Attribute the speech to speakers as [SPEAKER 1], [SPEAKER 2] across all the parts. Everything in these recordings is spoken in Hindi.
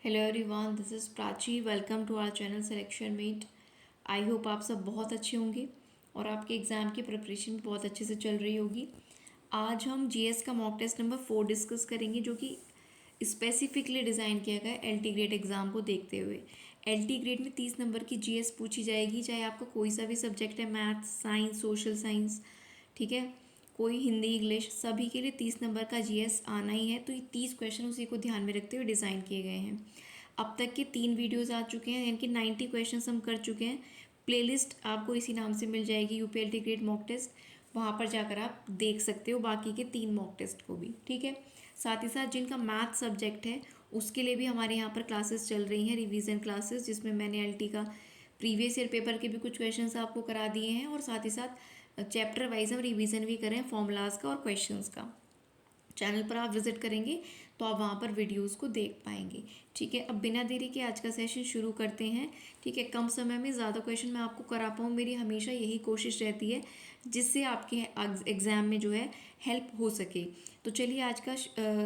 [SPEAKER 1] Hello everyone, this is Prachi. Welcome to our channel Selection Mate. I hope आप सब बहुत अच्छे होंगे और आपके एग्ज़ाम की प्रिपरेशन भी बहुत अच्छे से चल रही होगी। आज हम जीएस का मॉक टेस्ट नंबर 4 डिस्कस करेंगे, जो कि स्पेसिफिकली डिज़ाइन किया गया है एलटी ग्रेड एग्ज़ाम को देखते हुए। एलटी ग्रेड में 30 नंबर की जीएस पूछी जाएगी, चाहे आपका कोई सा भी सब्जेक्ट है, मैथ्स, साइंस, सोशल साइंस, ठीक है, कोई हिंदी, इंग्लिश, सभी के लिए 30 नंबर का जीएस आना ही है। तो ये 30 क्वेश्चन उसी को ध्यान में रखते हुए डिज़ाइन किए गए हैं। अब तक के 3 वीडियोज़ आ चुके हैं, यानी कि 90 क्वेश्चन हम कर चुके हैं। प्लेलिस्ट आपको इसी नाम से मिल जाएगी, यूपीएलटी ग्रेड मॉक टेस्ट। वहाँ पर जाकर आप देख सकते हो बाकी के 3 मॉक टेस्ट को भी, ठीक है। साथ ही साथ जिनका मैथ सब्जेक्ट है उसके लिए भी हमारे यहाँ पर क्लासेस चल रही हैं, रिवीजन क्लासेस, जिसमें मैंने एलटी का प्रीवियस ईयर पेपर के भी कुछ क्वेश्चंस आपको करा दिए हैं, और साथ ही साथ चैप्टर वाइज हम रिवीजन भी करें फॉर्मूलाज का और क्वेश्चंस का। चैनल पर आप विजिट करेंगे तो आप वहाँ पर वीडियोस को देख पाएंगे, ठीक है। अब बिना देरी के आज का सेशन शुरू करते हैं, ठीक है। कम समय में ज़्यादा क्वेश्चन मैं आपको करा पाऊँ, मेरी हमेशा यही कोशिश रहती है, जिससे आपके एग्ज़ाम में जो है हेल्प हो सके। तो चलिए आज का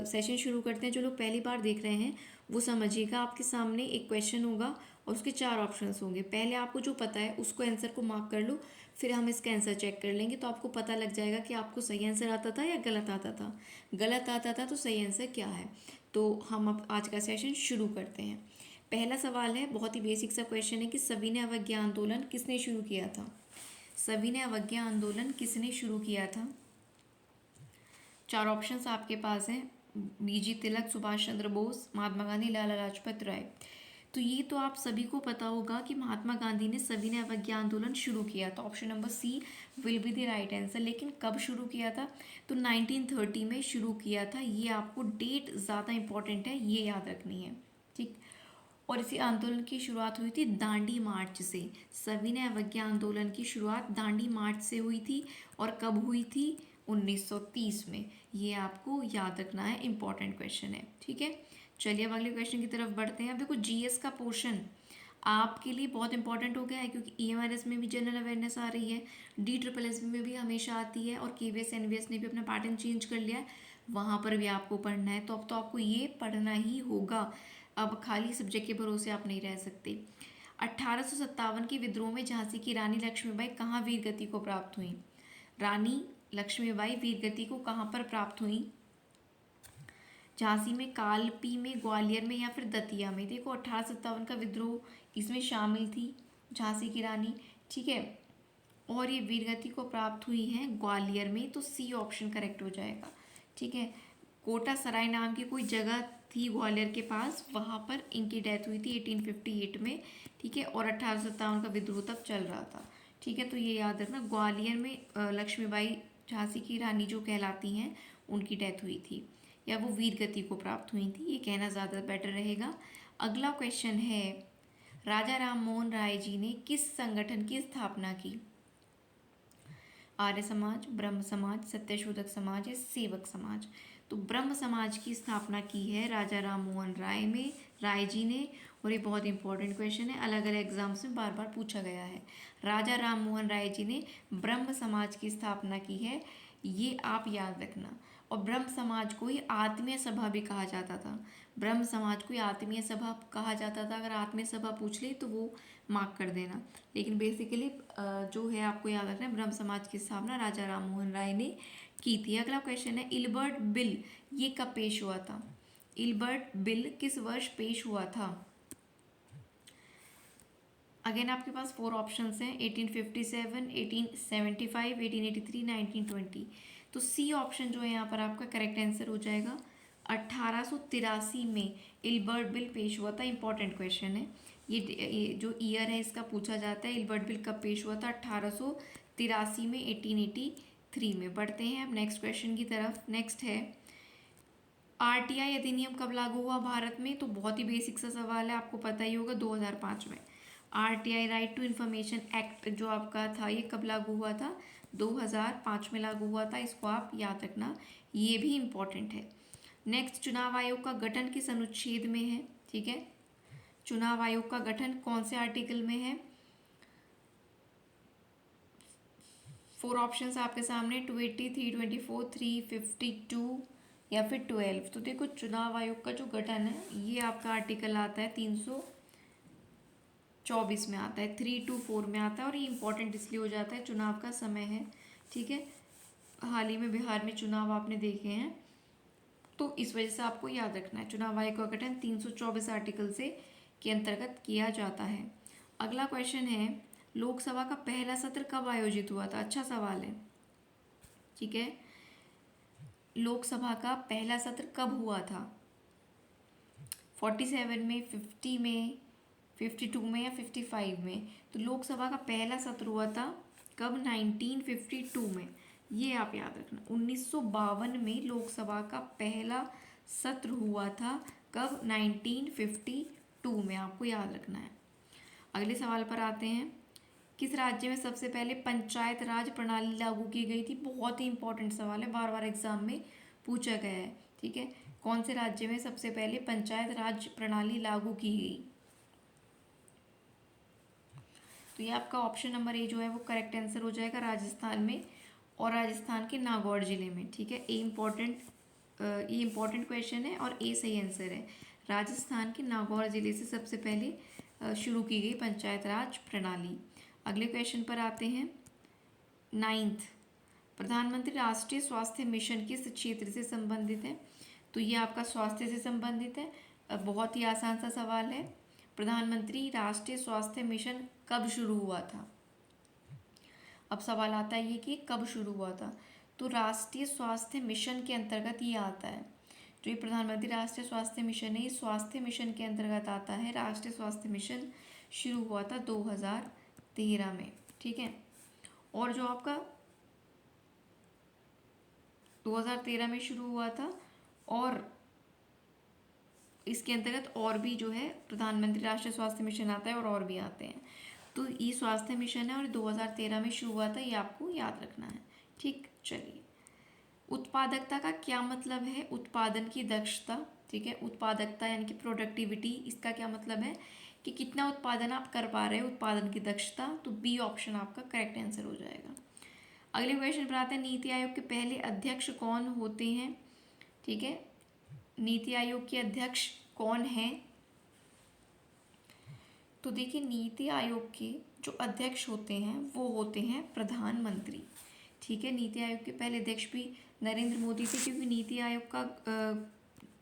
[SPEAKER 1] सेशन शुरू करते हैं। जो लोग पहली बार देख रहे हैं वो समझिएगा, आपके सामने एक क्वेश्चन होगा और उसके 4 ऑप्शंस होंगे। पहले आपको जो पता है उसको आंसर को मार्क कर लो, फिर हम इसका आंसर चेक कर लेंगे, तो आपको पता लग जाएगा कि आपको सही आंसर आता था या गलत आता था। गलत आता था तो सही आंसर क्या है। तो हम अब आज का सेशन शुरू करते हैं। पहला सवाल है, बहुत ही बेसिक सा क्वेश्चन है कि सविनय अवज्ञा आंदोलन किसने शुरू किया था। सविनय अवज्ञा आंदोलन किसने शुरू किया था। 4 ऑप्शंस आपके पास हैं, बीजी तिलक, सुभाष चंद्र बोस, महात्मा गांधी, लाला लाजपत राय। तो ये तो आप सभी को पता होगा कि महात्मा गांधी ने सविनय अवज्ञा आंदोलन शुरू किया था। Option number C will be the right answer. लेकिन कब शुरू किया था, तो 1930 में शुरू किया था। ये आपको डेट ज़्यादा इंपॉर्टेंट है, ये याद रखनी है, ठीक। और इसी आंदोलन की शुरुआत हुई थी दांडी मार्च से। सविनय अवज्ञा आंदोलन की शुरुआत दांडी मार्च से हुई थी, और कब हुई थी, 1930 में। ये आपको याद रखना है, इंपॉर्टेंट क्वेश्चन है, ठीक है। चलिए अब अगले क्वेश्चन की तरफ बढ़ते हैं। अब देखो, जीएस का पोर्शन आपके लिए बहुत इंपॉर्टेंट हो गया है, क्योंकि ईएमआरएस में भी जनरल अवेयरनेस आ रही है, डी ट्रिपल एस में भी हमेशा आती है, और केवीएस एनवीएस ने भी अपना पैटर्न चेंज कर लिया है, वहाँ पर भी आपको पढ़ना है। तो अब तो आपको ये पढ़ना ही होगा, अब खाली सब्जेक्ट के भरोसे आप नहीं रह सकते। 1857 के विद्रोह में झांसी की रानी लक्ष्मीबाई कहाँ वीर गति को प्राप्त हुई। रानी लक्ष्मीबाई वीर गति को कहाँ पर प्राप्त हुई। झांसी में, कालपी में, ग्वालियर में, या फिर दतिया में। देखो, 1857 का विद्रोह इसमें शामिल थी झांसी की रानी, ठीक है। और ये वीरगति को प्राप्त हुई है ग्वालियर में, तो सी ऑप्शन करेक्ट हो जाएगा, ठीक है। कोटा सराय नाम की कोई जगह थी ग्वालियर के पास, वहाँ पर इनकी डेथ हुई थी 1858 में, ठीक है। और 1857 का विद्रोह तब चल रहा था, ठीक है। तो ये याद रखना, ग्वालियर में लक्ष्मीबाई झांसी की रानी जो कहलाती हैं उनकी डेथ हुई थी, या वो वीर गति को प्राप्त हुई थी, ये कहना ज़्यादा बेटर रहेगा। अगला क्वेश्चन है, राजा राम मोहन राय जी ने किस संगठन की स्थापना की। आर्य समाज, ब्रह्म समाज, सत्यशोधक समाज या सेवक समाज। तो ब्रह्म समाज की स्थापना की है राजा राम मोहन राय जी ने, और ये बहुत इंपॉर्टेंट क्वेश्चन है, अलग अलग एग्जाम्स में बार बार पूछा गया है। राजा राम मोहन राय जी ने ब्रह्म समाज की स्थापना की है, ये आप याद रखना। और ब्रह्म समाज को ही आत्मीय सभा भी कहा जाता था। ब्रह्म समाज को ही आत्मीय सभा कहा जाता था। अगर आत्मीय सभा पूछ ले तो वो मार्क कर देना, लेकिन बेसिकली जो है आपको याद रखना है, ब्रह्म समाज की स्थापना राजा राम मोहन राय ने की थी। अगला क्वेश्चन है, इल्बर्ट बिल ये कब पेश हुआ था। इल्बर्ट बिल किस वर्ष पेश हुआ था। अगेन आपके पास 4 ऑप्शंस हैं, 1857, 1875, 1883, 1920। तो सी ऑप्शन जो है यहाँ पर आपका करेक्ट आंसर हो जाएगा। 1883 में इल्बर्ट बिल पेश हुआ था। इंपॉर्टेंट क्वेश्चन है ये जो ईयर है इसका पूछा जाता है, इल्बर्ट बिल कब पेश हुआ था, 1883 में, 1883 में। बढ़ते हैं अब नेक्स्ट क्वेश्चन की तरफ। नेक्स्ट है, आरटीआई अधिनियम कब लागू हुआ भारत में। तो बहुत ही बेसिक सा सवाल है, आपको पता ही होगा, 2005 में। RTI right to information act जो आपका था, ये कब लागू हुआ था, 2005 में लागू हुआ था। इसको आप याद रखना, ये भी इम्पॉर्टेंट है। नेक्स्ट, चुनाव आयोग का गठन किस अनुच्छेद में है, ठीक है। चुनाव आयोग का गठन कौन से आर्टिकल में है। 4 ऑप्शंस आपके सामने, 280, 324, 352 या फिर 12। तो देखो चुनाव आयोग का जो गठन है ये आपका आर्टिकल आता है 324 में आता है, 3 to 4 में आता है। और ये इंपॉर्टेंट इसलिए हो जाता है, चुनाव का समय है, ठीक है। हाल ही में बिहार में चुनाव आपने देखे हैं, तो इस वजह से आपको याद रखना है। चुनाव आयोग का गठन 324 आर्टिकल से के अंतर्गत किया जाता है। अगला क्वेश्चन है, लोकसभा का पहला सत्र कब आयोजित हुआ था? अच्छा सवाल है, ठीक है। लोकसभा का पहला सत्र कब हुआ था? 47 में, 50 में, 52 में या 55 में? तो लोकसभा का पहला सत्र हुआ था कब? 1952 में। ये आप याद रखना, 1952 में लोकसभा का पहला सत्र हुआ था। कब? 1952 में, आपको याद रखना है। अगले सवाल पर आते हैं, किस राज्य में सबसे पहले पंचायत राज प्रणाली लागू की गई थी? बहुत ही इंपॉर्टेंट सवाल है, बार बार एग्जाम में पूछा गया है, ठीक है। कौन से राज्य में सबसे पहले पंचायत राज प्रणाली लागू की गई? तो ये आपका ऑप्शन नंबर ए जो है वो करेक्ट आंसर हो जाएगा, राजस्थान में, और राजस्थान के नागौर जिले में, ठीक है। ये इम्पोर्टेंट क्वेश्चन है और ए सही आंसर है। राजस्थान के नागौर जिले से सबसे पहले शुरू की गई पंचायत राज प्रणाली। अगले क्वेश्चन पर आते हैं, 9th, प्रधानमंत्री राष्ट्रीय स्वास्थ्य मिशन किस क्षेत्र से संबंधित है? तो ये आपका स्वास्थ्य से संबंधित है। बहुत ही आसान सा सवाल है, प्रधानमंत्री राष्ट्रीय स्वास्थ्य मिशन कब शुरू हुआ था? अब सवाल आता है ये कि कब शुरू हुआ था। तो राष्ट्रीय स्वास्थ्य मिशन के अंतर्गत ये आता है, जो ये प्रधानमंत्री राष्ट्रीय स्वास्थ्य मिशन है, ये स्वास्थ्य मिशन के अंतर्गत आता है। राष्ट्रीय स्वास्थ्य मिशन शुरू हुआ था 2013 में, ठीक है। और जो आपका 2013 में शुरू हुआ था, और इसके अंतर्गत और भी जो है प्रधानमंत्री राष्ट्रीय स्वास्थ्य मिशन आता है, और भी आते हैं। तो ये स्वास्थ्य मिशन है और 2013 में शुरू हुआ था, ये आपको याद रखना है, ठीक। चलिए, उत्पादकता का क्या मतलब है? उत्पादन की दक्षता, ठीक है। उत्पादकता यानी कि प्रोडक्टिविटी, इसका क्या मतलब है कि कितना उत्पादन आप कर पा रहे हो, उत्पादन की दक्षता। तो बी ऑप्शन आपका करेक्ट आंसर हो जाएगा। अगले क्वेश्चन पर आते हैं, नीति आयोग के पहले अध्यक्ष कौन होते हैं? ठीक है, नीति आयोग के अध्यक्ष कौन हैं? तो देखिए, नीति आयोग के जो अध्यक्ष होते हैं वो होते हैं प्रधानमंत्री, ठीक है। नीति आयोग के पहले अध्यक्ष भी नरेंद्र मोदी थे, क्योंकि नीति आयोग का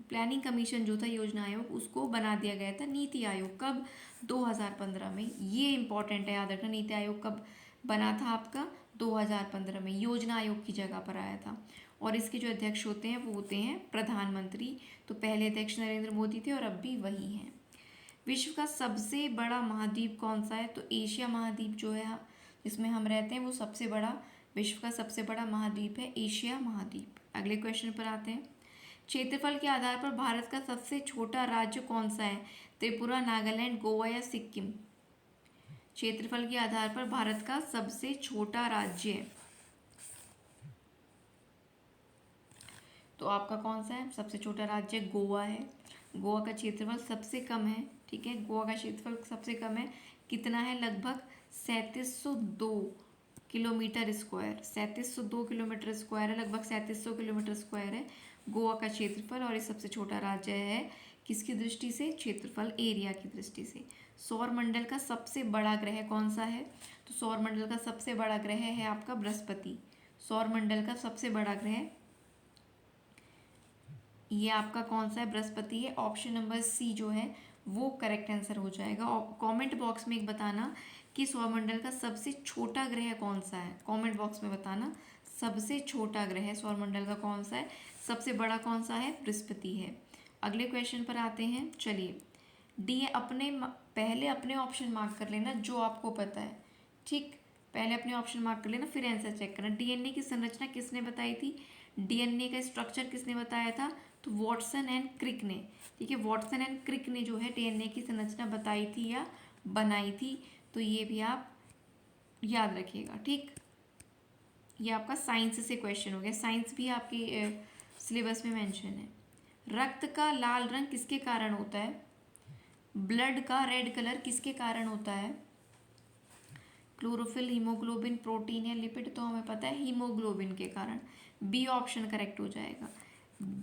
[SPEAKER 1] प्लानिंग कमीशन जो था, योजना आयोग, उसको बना दिया गया था नीति आयोग। कब? 2015 में। ये इंपॉर्टेंट है, याद रखना, नीति आयोग कब बना था आपका? 2015 में, योजना आयोग की जगह पर आया था। और इसके जो अध्यक्ष होते हैं वो होते हैं प्रधानमंत्री। तो पहले अध्यक्ष नरेंद्र मोदी थे और अब भी वही हैं। विश्व का सबसे बड़ा महाद्वीप कौन सा है? तो एशिया महाद्वीप जो है जिसमें हम रहते हैं वो सबसे बड़ा, विश्व का सबसे बड़ा महाद्वीप है एशिया महाद्वीप। अगले क्वेश्चन पर आते हैं, क्षेत्रफल के आधार पर भारत का सबसे छोटा राज्य कौन सा है? त्रिपुरा, नागालैंड, गोवा या सिक्किम? क्षेत्रफल के आधार पर भारत का सबसे छोटा राज्य, तो आपका कौन सा है? सबसे छोटा राज्य गोवा है। गोवा का क्षेत्रफल सबसे कम है, ठीक है। गोवा का क्षेत्रफल सबसे कम है, कितना है? लगभग 3702 किलोमीटर स्क्वायर। 3702 किलोमीटर स्क्वायर है, लगभग 3700 किलोमीटर स्क्वायर है गोवा का क्षेत्रफल। और ये सबसे छोटा राज्य है, किसकी दृष्टि से? क्षेत्रफल, एरिया की दृष्टि से। सौर मंडल का सबसे बड़ा ग्रह कौन सा है? तो सौर मंडल का सबसे बड़ा ग्रह है आपका बृहस्पति। सौर मंडल का सबसे बड़ा ग्रह ये आपका कौन सा है? बृहस्पति है। ऑप्शन नंबर सी जो है वो करेक्ट आंसर हो जाएगा। और कमेंट बॉक्स में एक बताना कि सौरमंडल का सबसे छोटा ग्रह कौन सा है। कमेंट बॉक्स में बताना सबसे छोटा ग्रह सौरमंडल का कौन सा है, सबसे बड़ा कौन सा है? बृहस्पति है। अगले क्वेश्चन पर आते हैं, चलिए। पहले अपने ऑप्शन मार्क कर लेना जो आपको पता है, ठीक। पहले अपने ऑप्शन मार्क कर लेना, फिर आंसर चेक करना। डीएनए की संरचना किसने बताई थी? डीएनए का स्ट्रक्चर किसने बताया था? तो वॉटसन एंड क्रिक ने, ठीक है। वॉटसन एंड क्रिक ने जो है डीएनए की संरचना बताई थी या बनाई थी। तो ये भी आप याद रखिएगा, ठीक। ये आपका साइंस से क्वेश्चन हो गया, साइंस भी आपके सिलेबस में मेंशन है। रक्त का लाल रंग किसके कारण होता है? ब्लड का रेड कलर किसके कारण होता है? क्लोरोफिल, हीमोग्लोबिन, प्रोटीन या लिपिड? तो हमें पता है हीमोग्लोबिन के कारण। बी ऑप्शन करेक्ट हो जाएगा।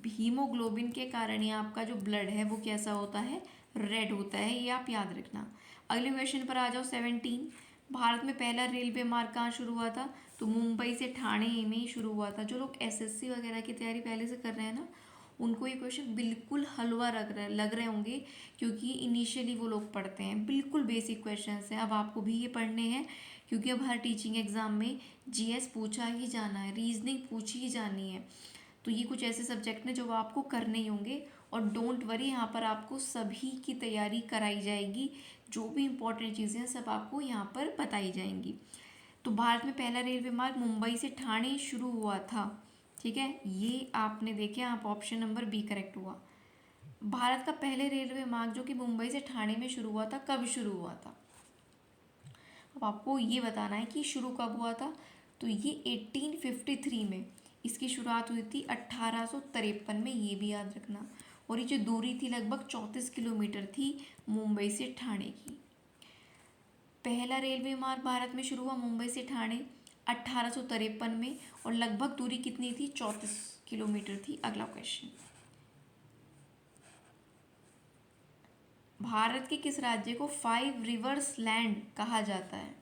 [SPEAKER 1] हीमोग्लोबिन के कारण ही आपका जो ब्लड है वो कैसा होता है, रेड होता है, ये आप याद रखना। अगले क्वेश्चन पर आ जाओ 17। भारत में पहला रेलवे मार्ग कहाँ शुरू हुआ था? तो मुंबई से ठाणे में ही शुरू हुआ था। जो लोग एसएससी वगैरह की तैयारी पहले से कर रहे हैं ना, उनको ये क्वेश्चन बिल्कुल हलवा लग रहे होंगे, क्योंकि इनिशियली वो लोग पढ़ते हैं। बिल्कुल बेसिक क्वेश्चन हैं, अब आपको भी ये पढ़ने हैं, क्योंकि अब हर टीचिंग एग्जाम में जीएस पूछा ही जाना है, रीजनिंग पूछी ही जानी है। तो ये कुछ ऐसे सब्जेक्ट हैं जो आपको करने ही होंगे। और डोंट वरी, यहाँ पर आपको सभी की तैयारी कराई जाएगी, जो भी इंपॉर्टेंट चीज़ें हैं सब आपको यहाँ पर बताई जाएंगी। तो भारत में पहला रेलवे मार्ग मुंबई से ठाणे शुरू हुआ था, ठीक है, ये आपने देखे, आप ऑप्शन नंबर बी करेक्ट हुआ। भारत का पहले रेलवे मार्ग जो कि मुंबई से ठाणे में शुरू हुआ था, कब शुरू हुआ था? अब आपको ये बताना है कि शुरू कब हुआ था। तो ये 1853 में इसकी शुरुआत हुई थी, 1853 में, ये भी याद रखना। और ये जो दूरी थी लगभग 34 किलोमीटर थी मुंबई से ठाणे की। पहला रेलवे मार्ग भारत में शुरू हुआ मुंबई से ठाणे 1853 में, और लगभग दूरी कितनी थी? 34 किलोमीटर थी। अगला क्वेश्चन, भारत के किस राज्य को 5 रिवर्स लैंड कहा जाता है?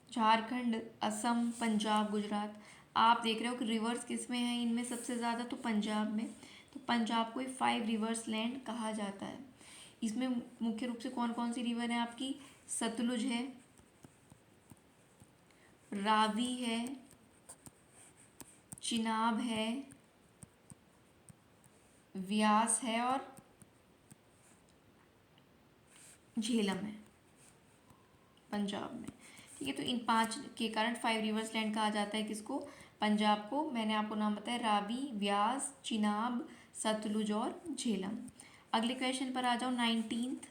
[SPEAKER 1] झारखंड, असम, पंजाब, गुजरात। आप देख रहे हो कि रिवर्स किस में है इनमें सबसे ज़्यादा? तो पंजाब में। तो पंजाब को 5 रिवर्स लैंड कहा जाता है। इसमें मुख्य रूप से कौन कौन सी रिवर है आपकी? सतलुज है, रावी है, चिनाब है, व्यास है, और झेलम है पंजाब में। ठीक है, तो इन 5 के कारण 5 रिवर्स लैंड कहा जाता है किसको? पंजाब को। मैंने आपको नाम बताया, रावी, व्यास, चिनाब, सतलुज और झेलम। अगले क्वेश्चन पर आ जाओ 19th।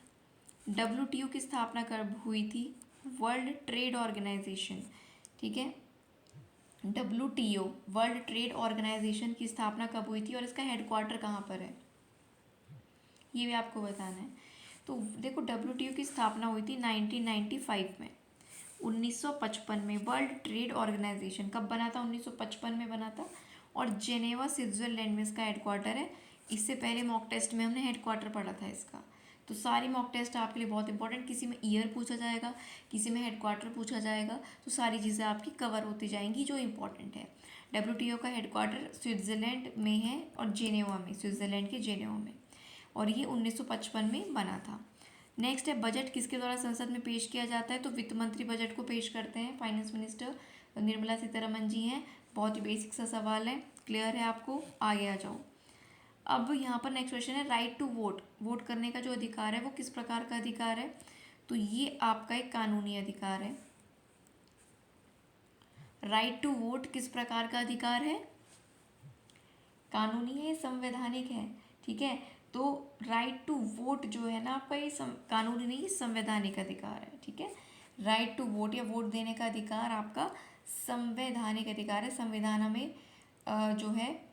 [SPEAKER 1] WTO की स्थापना कब हुई थी? वर्ल्ड ट्रेड ऑर्गेनाइजेशन, ठीक है, WTO वर्ल्ड ट्रेड ऑर्गेनाइजेशन की स्थापना कब हुई थी और इसका हेडक्वार्टर कहाँ पर है, ये भी आपको बताना है। तो देखो, WTO की स्थापना हुई थी 1995 में, 1955 में। वर्ल्ड ट्रेड ऑर्गेनाइजेशन कब बना था? 1955 में बना था, और जेनेवा स्विट्जरलैंड में इसका हेडक्वार्टर है। इससे पहले मॉक टेस्ट में हमने हेडक्वार्टर पढ़ा था इसका। तो सारी मॉक टेस्ट आपके लिए बहुत इंपॉर्टेंट, किसी में ईयर पूछा जाएगा, किसी में हेडक्वार्टर पूछा जाएगा, तो सारी चीज़ें आपकी कवर होती जाएंगी जो इंपॉर्टेंट है। WTO का हेडक्वार्टर स्विट्जरलैंड में है, और जेनेवा में, स्विट्जरलैंड के जेनेवा में, और ये 1955 में बना था। नेक्स्ट है, बजट किसके द्वारा संसद में पेश किया जाता है? तो वित्त मंत्री बजट को पेश करते हैं, फाइनेंस मिनिस्टर निर्मला सीतारमन जी हैं। बहुत ही बेसिक सा सवाल है, क्लियर है आपको? आगे आ जाओ। अब यहाँ पर नेक्स्ट क्वेश्चन है, राइट टू वोट, वोट करने का जो अधिकार है वो किस प्रकार का अधिकार है? तो ये आपका एक कानूनी अधिकार है। राइट टू वोट किस प्रकार का अधिकार है? कानूनी है, संवैधानिक है, ठीक है। तो राइट टू वोट जो है ना आपका, ये कानूनी नहीं, संवैधानिक अधिकार है, ठीक है। राइट टू वोट या वोट देने का अधिकार आपका संवैधानिक अधिकार है। संविधान हमें जो है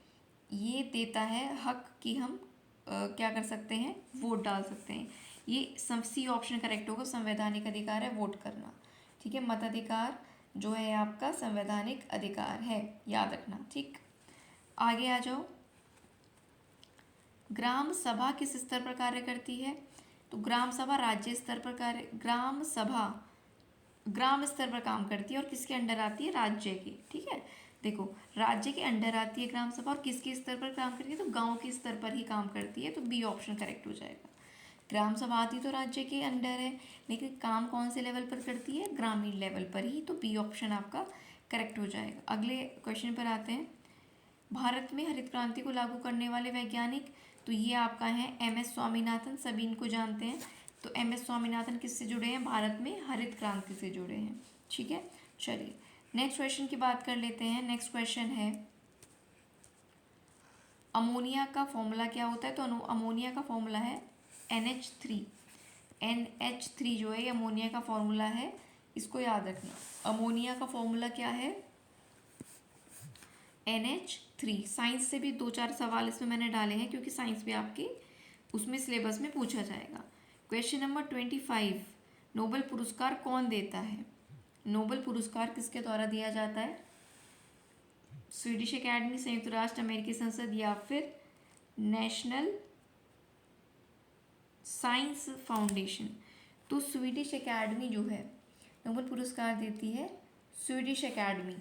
[SPEAKER 1] ये देता है हक कि हम क्या कर सकते हैं, वोट डाल सकते हैं। ये सी ऑप्शन करेक्ट होगा, संवैधानिक अधिकार है वोट करना, ठीक है। मताधिकार जो है आपका संवैधानिक अधिकार है, याद रखना, ठीक। आगे आ जाओ। ग्राम सभा किस स्तर पर कार्य करती है? तो ग्राम सभा राज्य स्तर पर कार्य, ग्राम सभा ग्राम स्तर पर काम करती है, और किसके अंडर आती है? राज्य के, ठीक है। देखो, राज्य के अंडर आती है ग्राम सभा, और किसके स्तर पर काम करती है? तो गांव के स्तर पर ही काम करती है, तो बी ऑप्शन करेक्ट हो जाएगा। ग्राम सभा आती तो राज्य के अंडर है, लेकिन काम कौन से लेवल पर करती है? ग्रामीण लेवल पर ही, तो बी ऑप्शन आपका करेक्ट हो जाएगा। अगले क्वेश्चन पर आते हैं। भारत में हरित क्रांति को लागू करने वाले वैज्ञानिक, तो ये आपका है MS स्वामीनाथन, सभी इनको जानते हैं। तो MS स्वामीनाथन किससे जुड़े हैं? भारत में हरित क्रांति से जुड़े हैं, ठीक है। चलिए नेक्स्ट क्वेश्चन की बात कर लेते हैं। नेक्स्ट क्वेश्चन है, अमोनिया का फॉर्मूला क्या होता है? तो अमोनिया का फॉर्मूला है NH3। NH3 जो है अमोनिया का फॉर्मूला है, इसको याद रखना। अमोनिया का फॉर्मूला क्या है? NH3। साइंस से भी 2-4 सवाल इसमें मैंने डाले हैं, क्योंकि साइंस भी आपके उसमें सिलेबस में पूछा जाएगा। क्वेश्चन नंबर 25, नोबेल पुरस्कार कौन देता है? नोबेल पुरस्कार किसके द्वारा दिया जाता है? स्वीडिश एकेडमी, संयुक्त राष्ट्र अमेरिकी संसद, या फिर नेशनल साइंस फाउंडेशन। तो स्वीडिश एकेडमी जो है नोबेल पुरस्कार देती है स्वीडिश एकेडमी।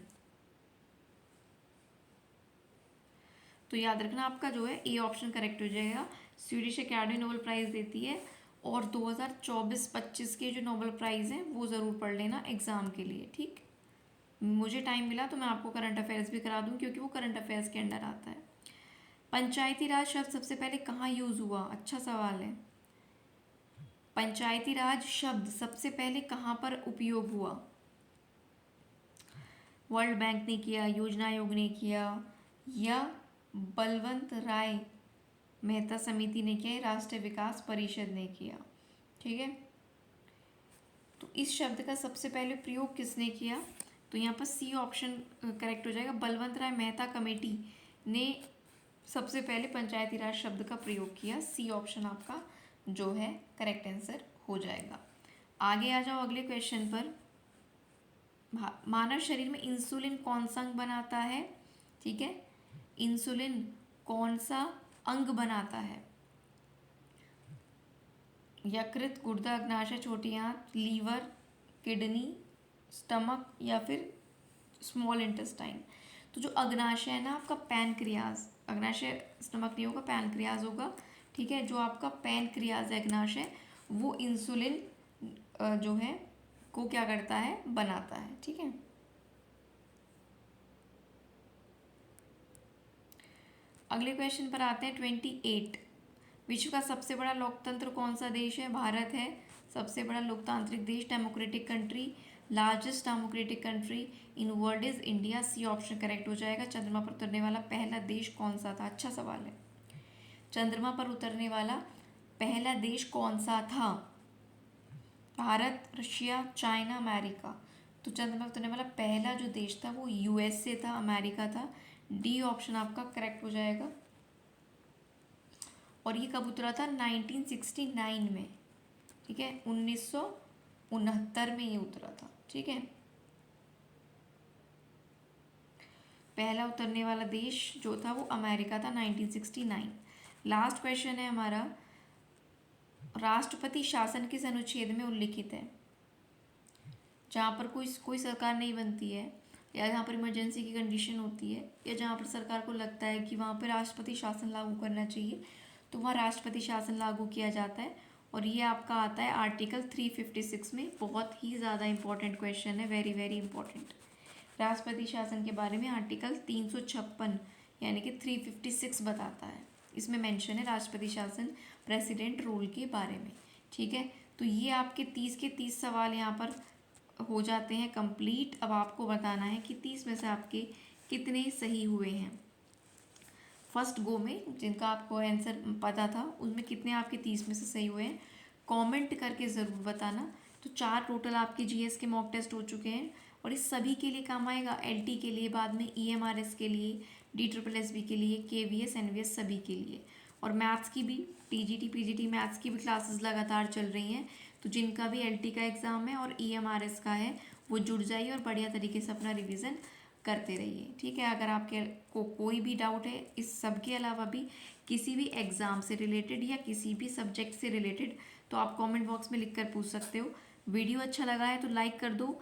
[SPEAKER 1] तो याद रखना आपका जो है ए ऑप्शन करेक्ट हो जाएगा। स्वीडिश एकेडमी नोबेल प्राइज़ देती है। और 2024-25 के जो नोबेल प्राइज़ हैं वो ज़रूर पढ़ लेना एग्ज़ाम के लिए, ठीक। मुझे टाइम मिला तो मैं आपको करंट अफेयर्स भी करा दूँ, क्योंकि वो करंट अफेयर्स के अंडर आता है। पंचायती राज शब्द सबसे पहले कहाँ यूज़ हुआ? अच्छा सवाल है। पंचायती राज शब्द सबसे पहले कहाँ पर उपयोग हुआ? वर्ल्ड बैंक ने किया, योजना आयोग ने किया, या बलवंत राय मेहता समिति ने किया, राष्ट्रीय विकास परिषद ने किया, ठीक है। तो इस शब्द का सबसे पहले प्रयोग किसने किया? तो यहाँ पर सी ऑप्शन करेक्ट हो जाएगा। बलवंत राय मेहता कमेटी ने सबसे पहले पंचायती राज शब्द का प्रयोग किया। सी ऑप्शन आपका जो है करेक्ट आंसर हो जाएगा। आगे आ जाओ अगले क्वेश्चन पर। मानव शरीर में इंसुलिन कौन सा अंग बनाता है? ठीक है, इंसुलिन कौन सा अंग बनाता है? यकृत, गुर्दा, अग्नाशय, छोटी आंत, लीवर, किडनी, स्टमक, या फिर स्मॉल इंटेस्टाइन। तो जो अग्नाशय है ना आपका पैनक्रियाज, अग्नाशय स्टमक नहीं होगा, पैनक्रियाज होगा, ठीक है। जो आपका पैनक्रियाज है अग्नाशय, वो इंसुलिन जो है को क्या करता है? बनाता है, ठीक है। अगले क्वेश्चन पर आते हैं 28। विश्व का सबसे बड़ा लोकतंत्र कौन सा देश है? भारत है सबसे बड़ा लोकतांत्रिक देश। Democratic country, largest democratic country in world is India. C option correct हो जाएगा। चंद्रमा पर उतरने वाला पहला देश कौन सा था? अच्छा सवाल है। चंद्रमा पर उतरने वाला पहला देश कौन सा था? Bharat, Russia, China, America. तो चंद्रमा पर उतरने वाला पहला जो देश था वो यूएसए था, अमेरिका था। डी ऑप्शन आपका करेक्ट हो जाएगा। और ये कब उतरा था? 1969 में, ठीक है। 1969 में ये उतरा था, ठीक है। पहला उतरने वाला देश जो था वो अमेरिका था, 1969। लास्ट क्वेश्चन है हमारा, राष्ट्रपति शासन किस अनुच्छेद में उल्लिखित है? जहाँ पर कोई सरकार नहीं बनती है, या जहाँ पर इमरजेंसी की कंडीशन होती है, या जहाँ पर सरकार को लगता है कि वहाँ पर राष्ट्रपति शासन लागू करना चाहिए, तो वहाँ राष्ट्रपति शासन लागू किया जाता है। और ये आपका आता है आर्टिकल 356 में। बहुत ही ज़्यादा इंपॉर्टेंट क्वेश्चन है, वेरी वेरी इंपॉर्टेंट। राष्ट्रपति शासन के बारे में आर्टिकल 356 यानी कि 356 बताता है। इसमें मेंशन है राष्ट्रपति शासन, प्रेसिडेंट रूल के बारे में, ठीक है। तो ये आपके 30 के 30 सवाल यहाँ पर हो जाते हैं कंप्लीट। अब आपको बताना है कि 30 में से आपके कितने सही हुए हैं। फर्स्ट गो में जिनका आपको आंसर पता था उनमें कितने आपके 30 में से सही हुए हैं, कमेंट करके ज़रूर बताना। तो 4 टोटल आपके जीएस के मॉक टेस्ट हो चुके हैं, और इस सभी के लिए काम आएगा। एलटी के लिए, बाद में ईएमआरएस के लिए, DSSB के लिए, केवीएस, एनवीएस सभी के लिए। और मैथ्स की भी, टीजीटी पीजीटी मैथ्स की भी क्लासेस लगातार चल रही हैं। तो जिनका भी एलटी का एग्ज़ाम है और ईएमआरएस का है वो जुड़ जाइए और बढ़िया तरीके से अपना रिवीजन करते रहिए, ठीक है। अगर आपके को कोई भी डाउट है इस सब के अलावा भी किसी भी एग्ज़ाम से रिलेटेड या किसी भी सब्जेक्ट से रिलेटेड, तो आप कमेंट बॉक्स में लिखकर पूछ सकते हो। वीडियो अच्छा लगा है तो लाइक कर दो,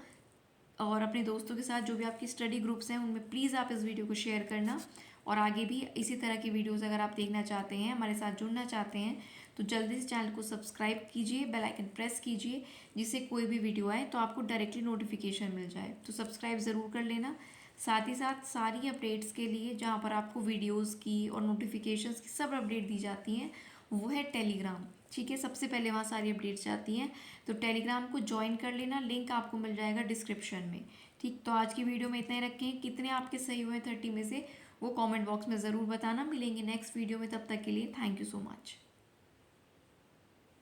[SPEAKER 1] और अपने दोस्तों के साथ जो भी आपकी स्टडी ग्रुप्स हैं उनमें प्लीज़ आप इस वीडियो को शेयर करना। और आगे भी इसी तरह की वीडियोस अगर आप देखना चाहते हैं, हमारे साथ जुड़ना चाहते हैं, तो जल्दी से चैनल को सब्सक्राइब कीजिए, बेल आइकन प्रेस कीजिए, जिससे कोई भी वीडियो आए तो आपको डायरेक्टली नोटिफिकेशन मिल जाए। तो सब्सक्राइब ज़रूर कर लेना। साथ ही साथ सारी अपडेट्स के लिए जहाँ पर आपको वीडियोज़ की और नोटिफिकेशंस की सब अपडेट दी जाती हैं वो है टेलीग्राम, ठीक है। सबसे पहले वहाँ सारी अपडेट्स जाती हैं, तो टेलीग्राम को ज्वाइन कर लेना। लिंक आपको मिल जाएगा डिस्क्रिप्शन में, ठीक। तो आज की वीडियो में इतना ही रखें। कितने आपके सही हुए 30 में से वो कमेंट बॉक्स में ज़रूर बताना। मिलेंगे नेक्स्ट वीडियो में, तब तक के लिए थैंक यू सो मच।